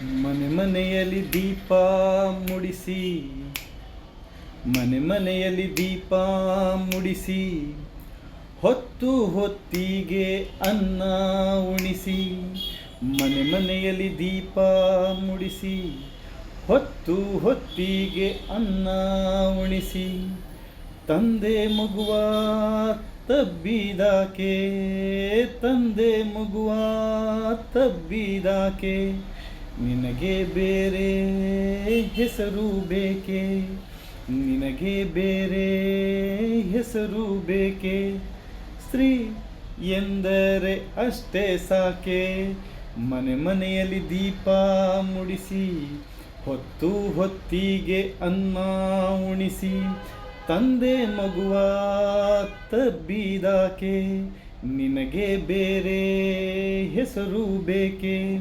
ಮನೆ ಮನೆಯಲ್ಲಿ ದೀಪ ಮುಡಿಸಿ, ಮನೆ ಮನೆಯಲ್ಲಿ ದೀಪ ಮುಡಿಸಿ, ಹೊತ್ತು ಹೊತ್ತಿಗೆ ಅನ್ನ ಉಣಿಸಿ. ಮನೆ ಮನೆಯಲ್ಲಿ ದೀಪ ಮುಡಿಸಿ, ಹೊತ್ತು ಹೊತ್ತಿಗೆ ಅನ್ನ ಉಣಿಸಿ. ತಂದೆ ಮಗುವ ತಬ್ಬಿದಾಕೆ, ತಂದೆ ಮಗುವ ತಬ್ಬಿದಾಕೆ. ನಿನಗೆ ಬೇರೆ ಹೆಸರು ಬೇಕೆ, ನಿನಗೆ ಬೇರೆ ಹೆಸರು ಬೇಕೆ. ಸ್ತ್ರೀ ಎಂದರೆ ಅಷ್ಟೇ ಸಾಕೆ. ಮನೆ ಮನೆಯಲ್ಲಿ ದೀಪ ಮುಡಿಸಿ, ಹೊತ್ತು ಹೊತ್ತಿಗೆ ಅನ್ನ ಉಣಿಸಿ. ತಂದೆ ಮಗುವ ತಬ್ಬಿದಾಕೆ, ನಿನಗೆ ಬೇರೆ ಹೆಸರು ಬೇಕೆ.